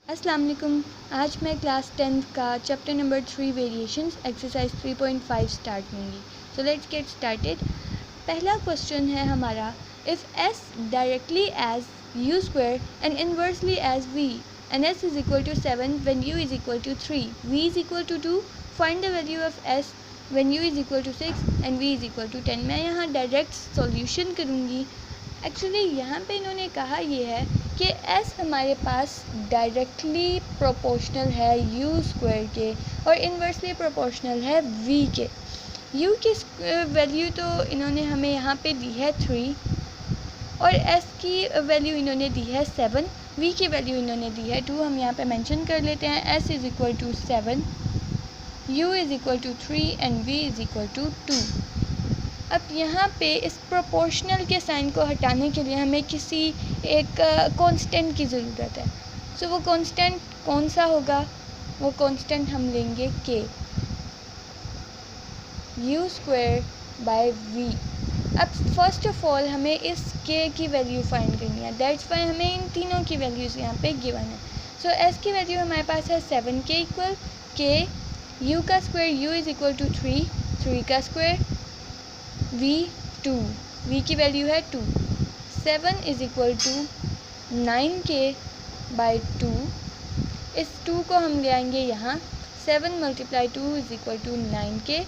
अस्सलाम वालेकुम। आज मैं क्लास 10th का chapter number 3 variations exercise 3.5 start करूँगी। So let's get started. पहला क्वेश्चन है हमारा, if s directly as u square and inversely as v and s is equal to 7 when u is equal to 3, v is equal to 2, find the value of s when u is equal to 6 and v is equal to 10। मैं यहाँ direct solution करूँगी। Actually यहाँ पे इन्होंने कहा ये है कि s हमारे पास डायरेक्टली प्रोपोर्शनल है u स्क्वायर के और इन्वर्सली प्रोपोर्शनल है v के। u की वैल्यू तो इन्होंने हमें यहाँ पे दी है 3 और s की वैल्यू इन्होंने दी है 7, v की वैल्यू इन्होंने दी है 2। हम यहाँ पे मेंशन कर लेते हैं s is equal to 7, u is equal to 3 and v is equal to 2। अब यहाँ पे इस प्रोपोर्शनल के साइन को हटाने के लिए हमें किसी एक कांस्टेंट की ज़रूरत है। सो वो कांस्टेंट कौन सा होगा? वो कांस्टेंट हम लेंगे k, u square by v। अब फर्स्ट ऑफ ऑल हमें इस k की वैल्यू फाइंड करनी है, दैट्स वाई हमें इन तीनों की वैल्यूज़ यहाँ पे गिवन है। सो s की वैल्यू हमारे पास है 7 के इक्वल k, u का square u is equal to 3 का स्क्वायर v 2, v की वैल्यू है 2, 7 is equal to 9k by 2। इस 2 को हम ले आएंगे यहाँ, 7 multiply 2 is equal to 9k,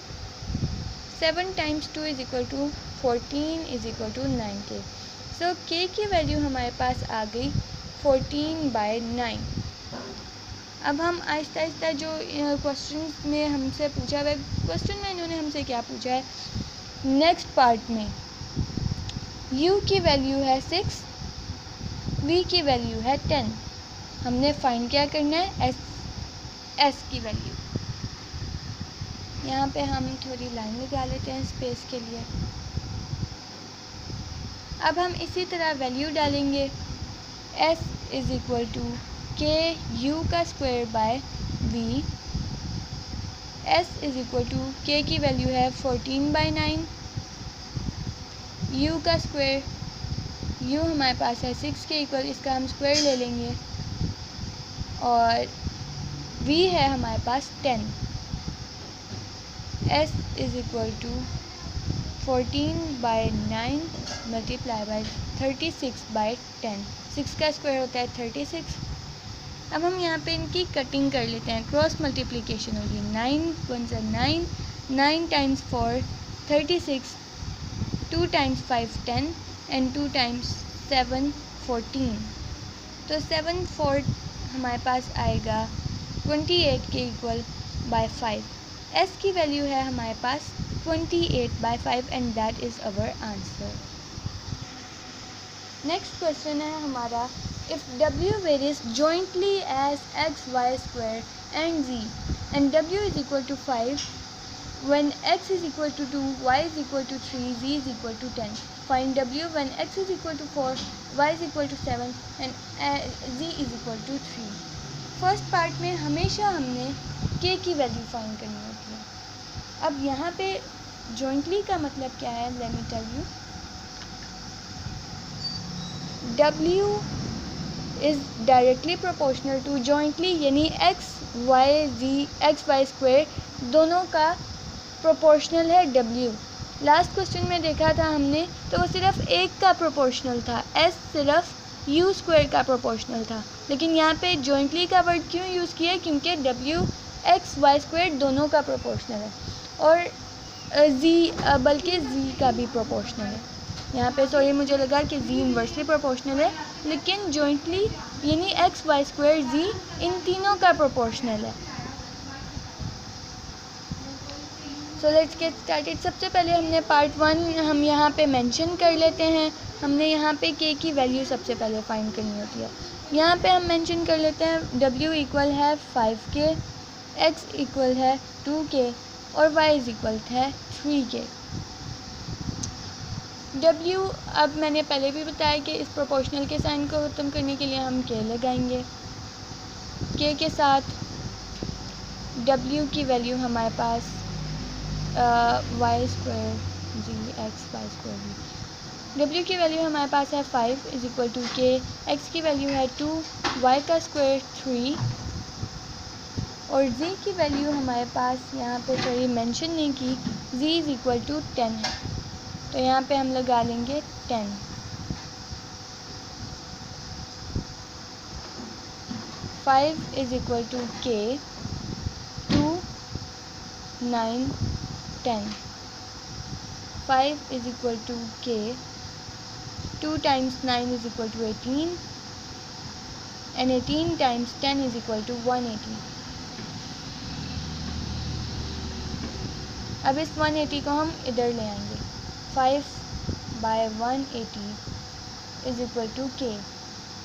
7 times 2 is equal to 14 is equal to 9k। So k की वैल्यू हमारे पास आ गई 14 बाई 9। अब हम आहिस्ता आहिस्ता जो क्वेश्चन में हमसे पूछा हुआ, क्वेश्चन में इन्होंने हमसे क्या पूछा है, नेक्स्ट पार्ट में u की वैल्यू है 6, v की वैल्यू है 10। हमने फाइंड क्या करना है, s की वैल्यू। यहाँ पे हम थोड़ी लाइन लगा लेते हैं स्पेस के लिए। अब हम इसी तरह वैल्यू डालेंगे, s is equal to k u का square by v, s is equal to k की वैल्यू है 14 बाई 9, u का स्क्वायर, u हमारे पास है 6 के इक्वल, इसका हम स्क्वायर ले लेंगे, और v है हमारे पास 10। s is equal to 14 by 9 multiply by 36 by 10, 6 का स्क्वायर होता है 36। अब हम यहाँ पे इनकी कटिंग कर लेते हैं, क्रॉस मल्टीप्लिकेशन होगी, 9 1 9, 9 टाइम्स 4 36, 2 टाइम्स 5 10 एंड 2 टाइम्स 7 14। तो 7 4 हमारे पास आएगा 28 के इक्वल बाय 5। s की वैल्यू है हमारे पास 28 by 5 and that is our answer. Next question है हमारा, if w varies jointly as x, y square and z and w is equal to 5 when x is equal to 2, y is equal to 3, z is equal to 10, find w when x is equal to 4, y is equal to 7 and z is equal to 3। First part में हमेशा हमने k की value find करनी होती है। अब यहाँ पे jointly का मतलब क्या है, let me tell you. w is directly proportional to jointly यानी x y स्क्वायर दोनों का प्रोपोर्शनल है w। लास्ट क्वेश्चन में देखा था हमने, तो वो सिर्फ एक का प्रोपोर्शनल था, s सिर्फ u स्क्वायर का प्रोपोर्शनल था। लेकिन यहाँ पे jointly का वर्ड क्यों यूज़ किया, क्योंकि w x y स्क्वायर दोनों का प्रोपोर्शनल है और बल्कि z का भी प्रोपोर्शनल है। यहाँ पे सॉरी मुझे लगा कि z इन्वर्सली प्रोपोर्शनल है, लेकिन जॉइंटली यानी एक्स वाई स्क्वायर z इन तीनों का प्रोपोर्शनल है। सो लेट्स गेट स्टार्टेड। सबसे पहले हमने पार्ट 1 हम यहाँ पे मेंशन कर लेते हैं। हमने यहाँ पे k की वैल्यू सबसे पहले फाइंड करनी होती है। यहाँ पे हम मेंशन कर लेते हैं w इक्वल है 5k, x इक्वल है 2k और y इज इक्वल है 3k। w, अब मैंने पहले भी बताया कि इस प्रोपोर्शनल के साइन को ख़त्म करने के लिए हम k लगाएंगे। k के साथ w की वैल्यू हमारे पास y स्क्वायर जी एक्स वाई स्क्वायर जी W की वैल्यू हमारे पास है 5 इज इक्वल टू के, एक्स की वैल्यू है 2, वाई का स्क्वायर 3 और z की वैल्यू हमारे पास यहाँ पे सॉरी मेंशन नहीं की, z इज इक्वल टू 10 है, तो यहाँ पे हम लगा लेंगे 10। 5 इज इक्वल टू के, 2, 9, 10। 5 इज इक्वल टू के, 2 times 9 is equal to 18 and 18 times 10 is equal to 180। अब इस 180 को हम इधर ले आएंगे, 5 by 180 is equal to k।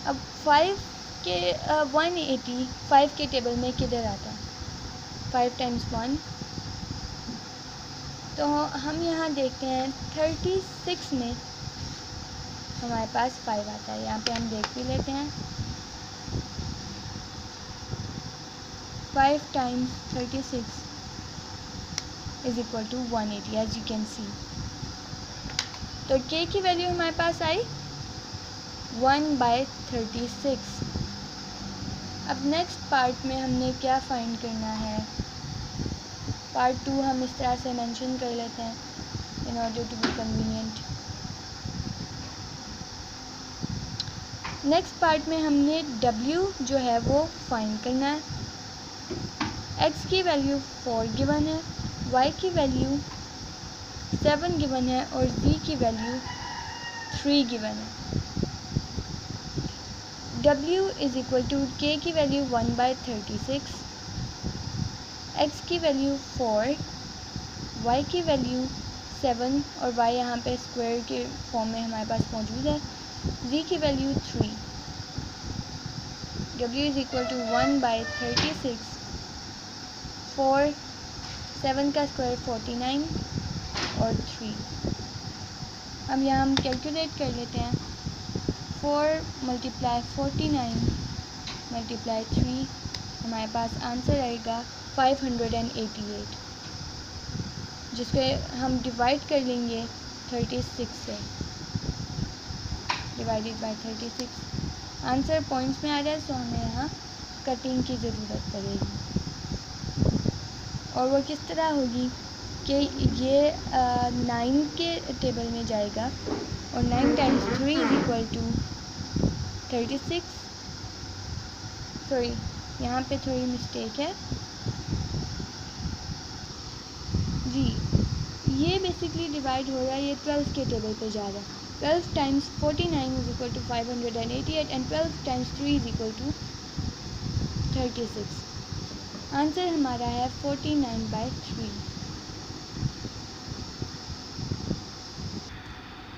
अब 5 के 180 5 के टेबल में किधर आता है, 5 times 1, तो हम यहाँ देखते हैं 36 में हमारे पास 5 आता है, यहाँ पे हम देख भी लेते हैं। 5 times 36 is equal to 180 as you can see। तो k की वैल्यू हमारे पास आई 1/36। अब नेक्स्ट पार्ट में हमने क्या फाइंड करना है, पार्ट 2 हम इस तरह से मेंशन कर लेते हैं in order to be convenient. Next part में हमने w जो है वो फाइंड करना है। x की वैल्यू 4 गिवन है, y की वैल्यू 7 गिवन है और z की वैल्यू 3 गिवन है। w is equal to k की वैल्यू 1/36, x की वैल्यू 4, y की वैल्यू 7 और y यहाँ पे स्क्वायर के फॉर्म में हमारे पास मौजूद है, z की value 3। w is equal to 1/36, 4, 7 का स्क्वायर 49 और 3। अब यहाँ हम कैलकुलेट कर लेते हैं, 4 × 49 × 3 हमारे पास आंसर आएगा 588, जिसके हम डिवाइड कर लेंगे 36 से, डिवाइडेड बाय 36। आंसर पॉइंट्स में आ रहा है, सो हमें यहाँ कटिंग की ज़रूरत पड़ेगी और वो किस तरह होगी कि ये 9 के टेबल में जाएगा और 9 times 3 is equal to 36। Sorry यहाँ पे थोड़ी मिस्टेक है जी, ये बेसिकली डिवाइड हो रहा है, ये 12 के टेबल पे जा रहा है। 12 times 49 is equal to 588 and 12 times 3 is equal to 36। Answer हमारा है 49/3।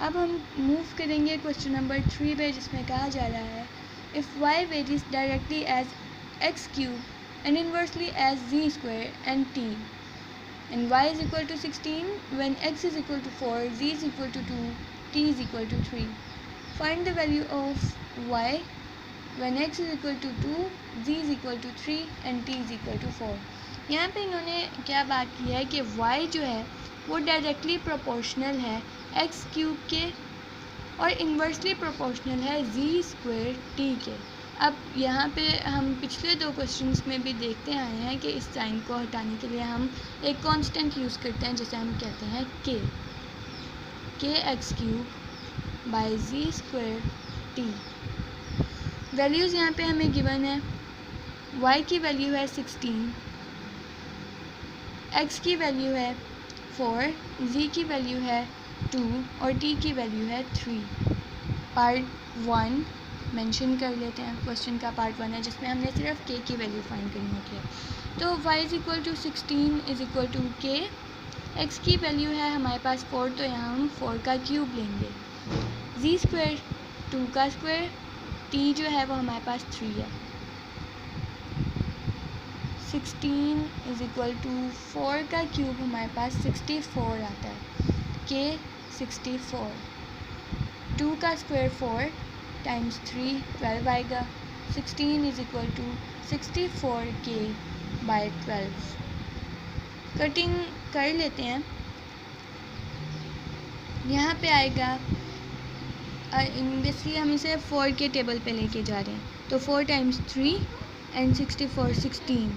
अब हम मूव करेंगे क्वेश्चन नंबर 3 पे, जिसमें कहा जा रहा है if y varies directly as x cube and inversely as z square and t and y is equal to 16 when x is equal to 4, z is equal to 2, t is equal to 3. Find the value of y when x is equal to 2, z is equal to 3 and t is equal to 4. यहाँ पे इन्होंने क्या बात की है कि y जो है वो डायरेक्टली प्रोपोर्शनल है x क्यूब के और इन्वर्सली प्रोपोर्शनल है z स्क्वायर t के। अब यहाँ पे हम पिछले 2 क्वेश्चंस में भी देखते आए हैं कि इस साइन को हटाने के लिए हम एक कांस्टेंट यूज़ करते हैं, जिसे हम कहते हैं k x cube by z square t। Values यहाँ पे हमें गिवन है, y की वैल्यू है 16, x की वैल्यू है 4, z की वैल्यू है 2 और t की वैल्यू है 3। पार्ट 1 मेंशन कर लेते हैं, क्वेश्चन का पार्ट 1 है जिसमें हमने सिर्फ k की वैल्यू फाइंड करनी होती है। तो y is equal to 16 is equal to k, x की वैल्यू है हमारे पास 4, तो यहाँ हम 4 का क्यूब लेंगे, z स्क्वायर 2 का स्क्वायर, t जो है वो हमारे पास 3 है। 16 इज इक्वल टू 4 का क्यूब हमारे पास 64 आता है, k 64, 2 का स्क्वायर 4 टाइम्स 3 12 आएगा। 16 is equal to 64k by 12। Cutting कर लेते हैं, यहाँ पे आएगा बेसिकली हम इसे 4 के टेबल पे लेके जा रहे हैं, तो 4 टाइम्स 3 एंड 64 16,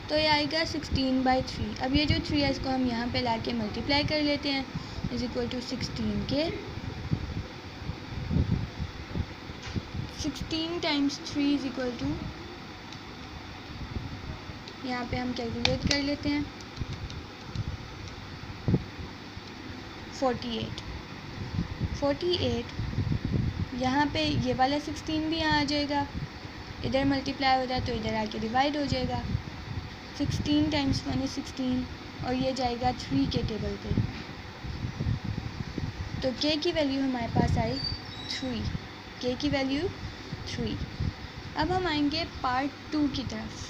तो ये आएगा 16/3। अब ये जो 3 है इसको हम यहाँ पे ला के मल्टीप्लाई कर लेते हैं, इज इक्वल टू 16 के 16 टाइम्स 3 इज इक्वल टू, यहाँ पे हम कैलकुलेट कर लेते हैं 48। यहाँ पे ये वाला 16 भी यहाँ आ जाएगा, इधर मल्टीप्लाई होता है तो इधर आके डिवाइड हो जाएगा। 16 टाइम्स 1 इज 16 और ये जाएगा 3 के टेबल पे, तो k की वैल्यू हमारे पास आई 3, k की वैल्यू 3। अब हम आएंगे पार्ट 2 की तरफ।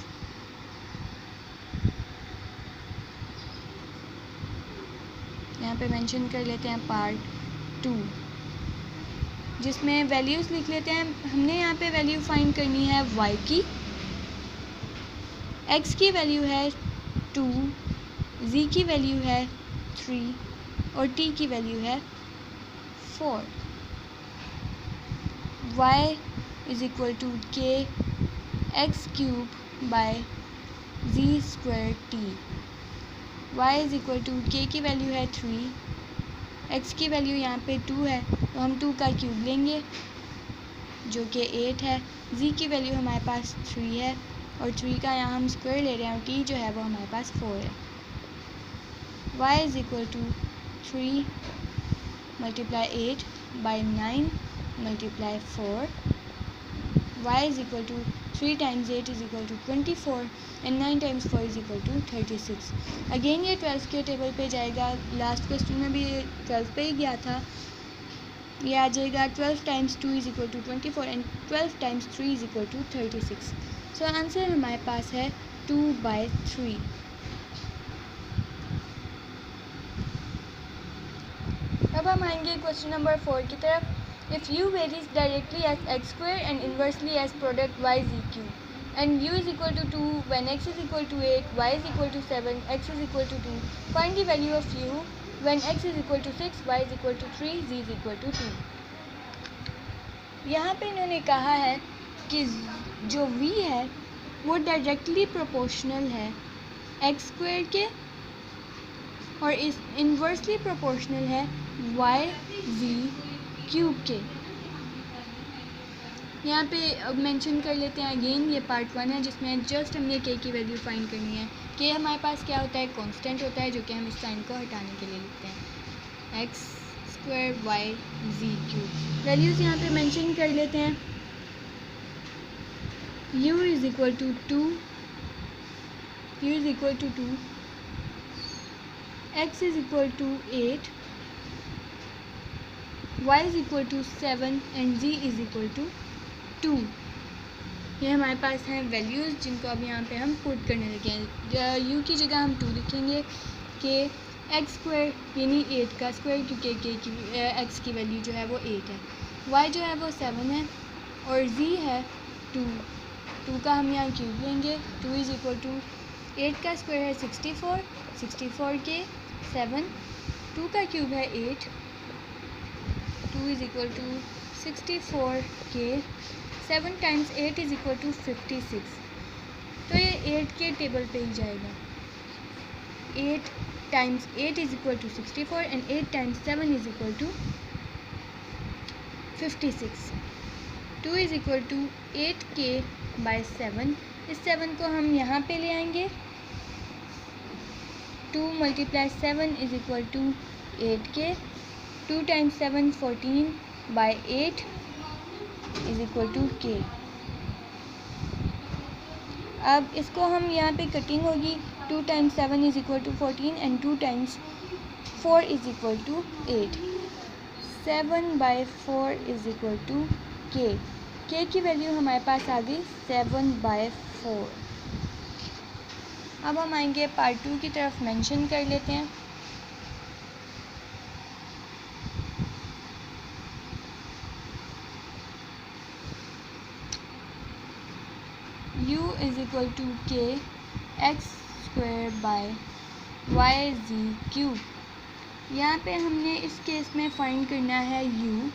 यहाँ पे मेंशन कर लेते हैं पार्ट 2, जिसमें वैल्यूज़ लिख लेते हैं। हमने यहाँ पे वैल्यू फाइंड करनी है y की, x की वैल्यू है 2, z की वैल्यू है 3 और t की वैल्यू है 4। y is equal to k x cube by z square t। y is equal to k की वैल्यू है 3, x की वैल्यू यहाँ पे 2 है तो हम 2 का क्यूब लेंगे जो कि 8 है। z की वैल्यू हमारे पास 3 है और 3 का यहाँ हम स्क्वायर ले रहे हैं और t जो है वो हमारे पास 4 है। y is equal to 3 multiply 8 by 9 multiply 4। y is equal to 3 times 8 is equal to 24 and 9 times 4 is equal to 36। Again ये 12 के टेबल पे जाएगा, लास्ट क्वेश्चन में भी 12 पे ही गया था। ये आ जाएगा 12 times 2 is equal to 24 and 12 times 3 is equal to 36। So answer हमारे पास है 2/3। अब हम आएंगे क्वेश्चन नंबर 4 की तरफ। If u varies directly as x square and inversely as product y z cube, and u is equal to 2 when x is equal to 8, y is equal to 7, x is equal to 2, find the value of u when x is equal to 6, y is equal to 3, z is equal to 2। यहाँ पे इन्होंने कहा है कि जो v है वो directly proportional है एक्स स्क्वायर के और इस इन्वर्सली प्रोपोर्शनल है वाई जी क्यूब के। यहाँ पे अब मेंशन कर लेते हैं अगेन, ये पार्ट 1 है जिसमें जस्ट हमने के की वैल्यू फाइंड करनी है। के हमारे पास क्या होता है, कांस्टेंट होता है जो कि हम इस साइन को हटाने के लिए लिखते हैं, X square Y Z cube. Values यहाँ पे मेंशन कर लेते हैं। u is equal to 2, u is equal to 2, x is equal to 8, y is equal to 7 and z is equal to 2। ये हमारे पास हैं वैल्यूज़ जिनको अब यहाँ पे हम पुट करने लगे हैं। u की जगह हम 2 लिखेंगे कि एक्स स्क्वायर यानी 8 का स्क्वायर, क्योंकि के की x की वैल्यू जो है वो 8 है, y जो है वो 7 है और z है 2। 2 का हम यहाँ क्यूब लेंगे, 2 इज़ इक्वल टू 8 का स्क्वायर है 64, 64 के 7, 2 का क्यूब है 8, 2 इज़ इक्वल टू 64 के 7 टाइम्स 8 इज़ इक्वल टू 56। तो ये 8 के टेबल पे ही जाएगा। 8 times 8 is equal to 64 and 8 times 7 is equal to 56। 2 is equal to 8k by 7। इस 7 को हम यहाँ पे ले आएंगे। 2 multiply 7 is equal to 8k। 2 times 7 14 by 8 is equal to k। अब इसको हम यहाँ पे कटिंग होगी। 2 times 7 is equal to 14 and 2 times 4 is equal to 8। 7 by 4 is equal to k। k की वैल्यू हमारे पास आ गई 7/4। अब हम आएंगे पार्ट 2 की तरफ, मेंशन कर लेते हैं। u is equal to k X square by Y Z cube. यहाँ पे हमने इस केस में फाइंड करना है u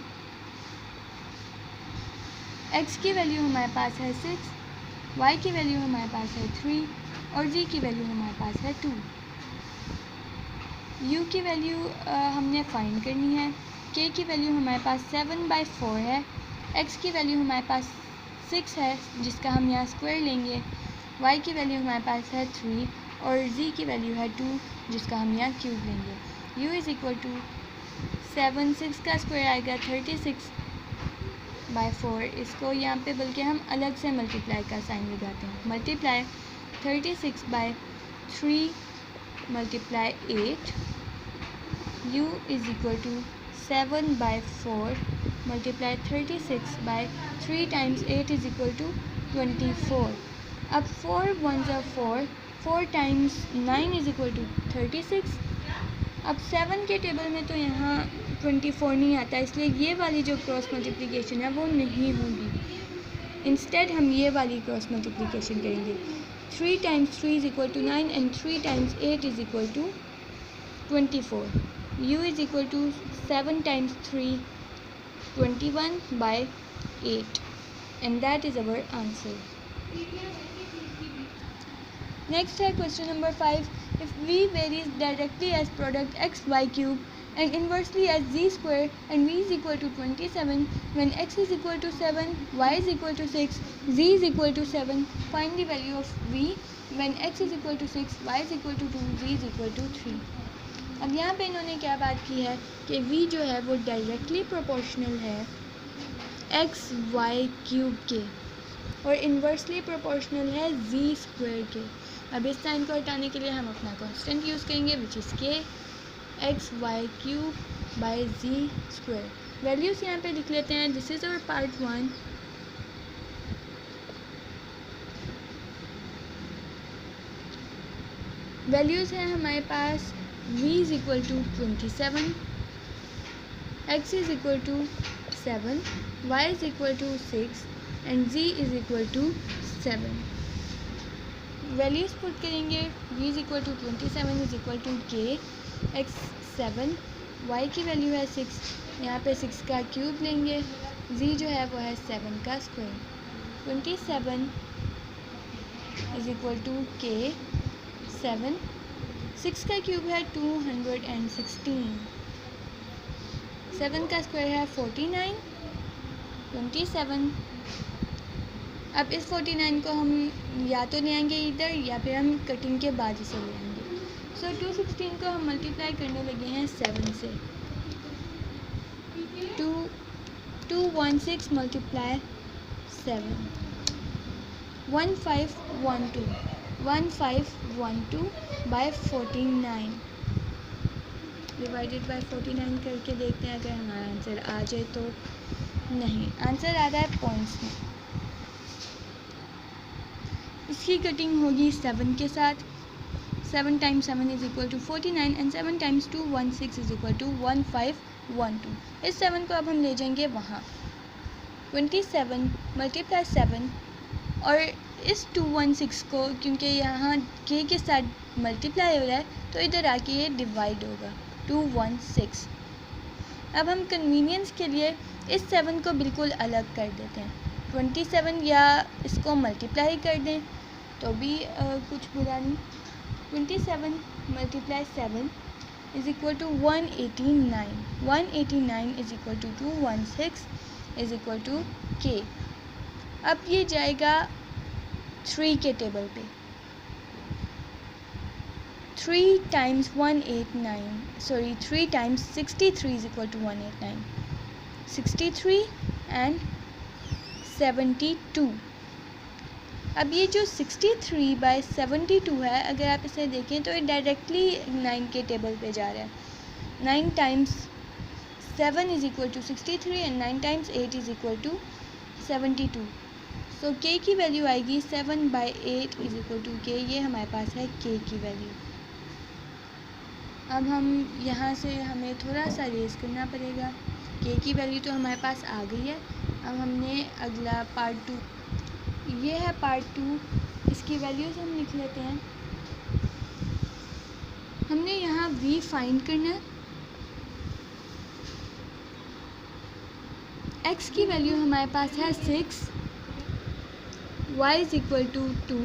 x की वैल्यू हमारे पास है 6, y की वैल्यू हमारे पास है 3 और z की वैल्यू हमारे पास है 2। u की वैल्यू हमने फाइंड करनी है। k की वैल्यू हमारे पास 7/4 है। x की वैल्यू हमारे पास 6 है जिसका हम यहाँ स्क्वायर लेंगे। y की वैल्यू हमारे पास है 3 और z की वैल्यू है 2 जिसका हम यहाँ क्यूब लेंगे। u इज़ इक्वल टू 7, 6 का स्क्वायर आएगा 36/4। इसको यहाँ पे बल्कि हम अलग से मल्टीप्लाई का साइन लगाते हैं। Multiply 36/3 multiply 8, u is equal to 7/4 multiply 36/3 times 8 is equal to 24। अब 4 1s are 4, 4 times 9 is equal to 36। अब 7 के टेबल में तो यहाँ 24 नहीं आता, इसलिए ये वाली जो क्रॉस मल्टीप्लिकेशन है वो नहीं होगी। इंस्टेड हम ये वाली क्रॉस मल्टीप्लिकेशन करेंगे। 3 times 3 is equal to 9 and 3 times 8 is equal to 24। u is equal to 7 times 3 21/8 and that is our answer. Next है question number 5. If v varies directly as product x y cube and inversely as z square and v is equal to 27 when x is equal to 7, y is equal to 6, z is equal to 7, find the value of v when x is equal to 6, y is equal to 2, z is equal to 3. अब यहाँ पे इन्होंने क्या बात की है कि v जो है वो डायरेक्टली प्रोपोर्शनल है एक्स वाई क्यूब के और इन्वर्सली प्रोपोर्शनल है जी स्क्वायर के। अब इस साइन को हटाने के लिए हम अपना कांस्टेंट यूज़ करेंगे which is K X Y cube by Z square. Values यहाँ पे लिख लेते हैं। This is our part 1। Values हैं हमारे पास v is equal to 27, x is equal to 7, y is equal to 6 and z is equal to 7। Values put करेंगे। v is equal to 27 is equal to k x 7, y की value है 6, यहाँ पे 6 का cube लेंगे, z जो है वो है 7 का square. 27 is equal to k 7, 6 का क्यूब है 216, 7 का स्क्वायर है 49, 27। अब इस 49 को हम या तो ले आएंगे इधर या फिर हम कटिंग के बाद इसे ले आएंगे। सो 216 को हम मल्टीप्लाई करने लगे हैं 7 से। 216 मल्टीप्लाई 7, 1512 बाय 49 डिवाइडेड बाय 49 करके देखते हैं अगर हमारा आंसर आ जाए तो। नहीं, आंसर आ रहा है पॉइंट्स में। इसकी कटिंग होगी 7 के साथ। 7 times 7 is equal to 49 and 7 times 216 is equal to 1512। इस 7 को अब हम ले जाएंगे वहाँ। 27 मल्टीप्लाई 7 और इस 216 को क्योंकि यहाँ k के साथ मल्टीप्लाई हो रहा है तो इधर आके ये डिवाइड होगा 216। अब हम कन्वीनियंस के लिए इस 7 को बिल्कुल अलग कर देते हैं। 27 या इसको मल्टीप्लाई कर दें तो भी कुछ बुरा नहीं। 27 multiply 7 is equal to 189, 189 is equal to 216 is equal to k। अब ये जाएगा 3 के टेबल पे। 3 times 3 times 63 is equal to 189, 63 and 72। अब ये जो 63/72 है अगर आप इसे देखें तो ये डायरेक्टली 9 के टेबल पे जा रहा है। 9 times 7 is equal to 63 and 9 times 8 is equal to 72। So k की वैल्यू आएगी 7/8 इज़ इक्वल टू k। ये हमारे पास है k की वैल्यू। अब हम यहाँ से हमें थोड़ा सा रेस करना पड़ेगा। k की वैल्यू तो हमारे पास आ गई है। अब हमने अगला पार्ट 2, ये है पार्ट 2, इसकी वैल्यूज़ हम लिख लेते हैं। हमने यहाँ v फाइंड करना है, x की वैल्यू हमारे पास है 6, y is equal to 2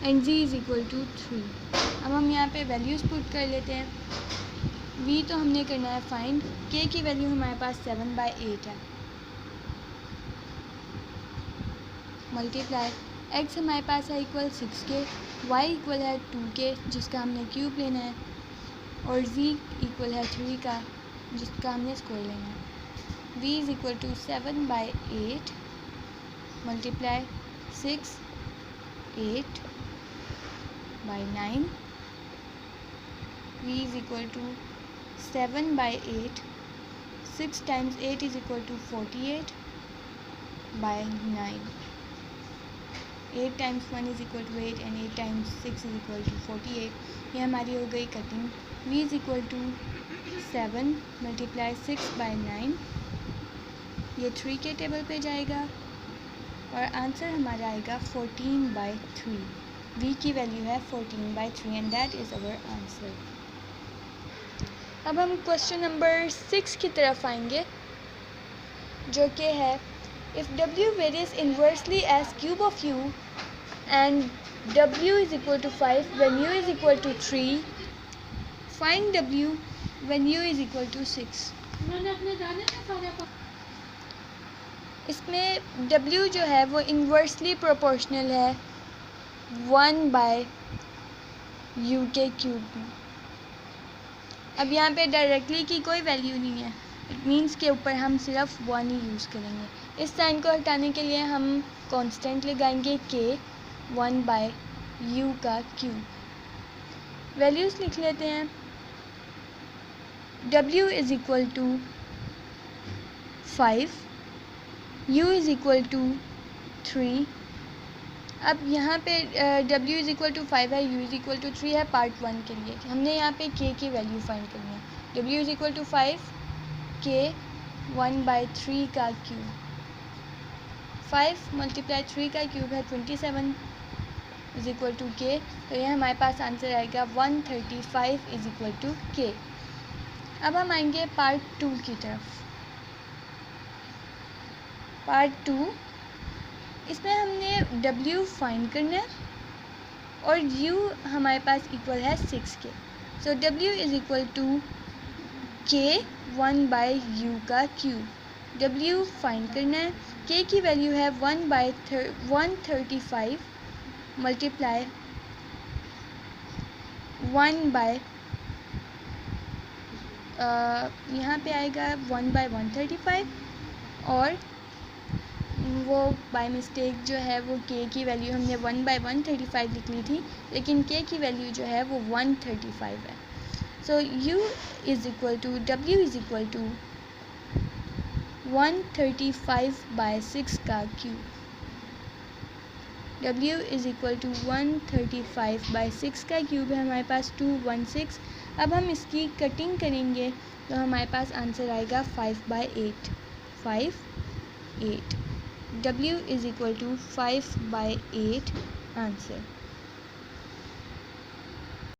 and z is equal to 3। अब हम यहाँ पे वैल्यूज़ पुट कर लेते हैं। v तो हमने करना है फाइंड, k की वैल्यू हमारे पास 7/8 है, मल्टीप्लाई x हमारे पास है इक्वल 6k, y इक्वल है 2k जिसका हमने क्यूब लेना है, और z इक्वल है 3 का जिसका हमने स्क्वायर लेना है। v is equal to 7/8 multiply 6 8/9, v is equal to 7/8, 6 times 8 is equal to 48/9, 8 times 1 is equal to 8 and 8 times 6 is equal to 48। ये हमारी हो गई cutting. v is equal to 7 multiply 6/9, ये 3 के टेबल पे जाएगा और आंसर हमारा आएगा 14/3। v की वैल्यू है 14/3 and that is our answer. अब हम क्वेश्चन नंबर 6 की तरफ आएंगे, जो कि है if w varies inversely as cube of u and w is equal to 5 when u is equal to 3, find w when u is equal to 6। इसमें w जो है वो इन्वर्सली प्रोपोर्शनल है 1/u के क्यूब में। अब यहाँ पे डायरेक्टली की कोई वैल्यू नहीं है, इट मीन्स के ऊपर हम सिर्फ 1 ही यूज़ करेंगे। इस साइन को हटाने के लिए हम कांस्टेंट लगाएंगे k 1/u का क्यूब। वैल्यूज़ लिख लेते हैं। w is equal to 5, u is equal to 3। अब यहाँ पे w इज़ इक्वल टू 5 है, u इज़ इक्वल टू 3 है पार्ट 1 के लिए। हमने यहाँ पे k की वैल्यू फाइंड करनी है। w is equal to 5 k 1/3 का क्यूब, 5 मल्टीप्लाई 3 का क्यूब है 27 इज़ इक्वल टू k, तो ये हमारे पास आंसर आएगा 135 इज़ इक्वल टू k। अब हम आएंगे पार्ट 2 की तरफ। पार्ट 2, इसमें हमने w फाइंड करना है और u हमारे पास इक्वल है 6k, so w is equal to k 1/u का क्यूब। w फाइंड करना है, k की वैल्यू है 1/135 मल्टीप्लाई 1/, यहाँ पे आएगा 1/135 और वो बाय मिस्टेक जो है वो k की वैल्यू हमने 1/135 लिख ली थी, लेकिन k की वैल्यू जो है वो 135 है। So u is equal to w is equal to 135/6 का cube. w is equal to 135/6 का क्यूब है हमारे पास 216। अब हम इसकी कटिंग करेंगे तो हमारे पास आंसर आएगा 5/8, 5 8। w is equal to 5/8 answer.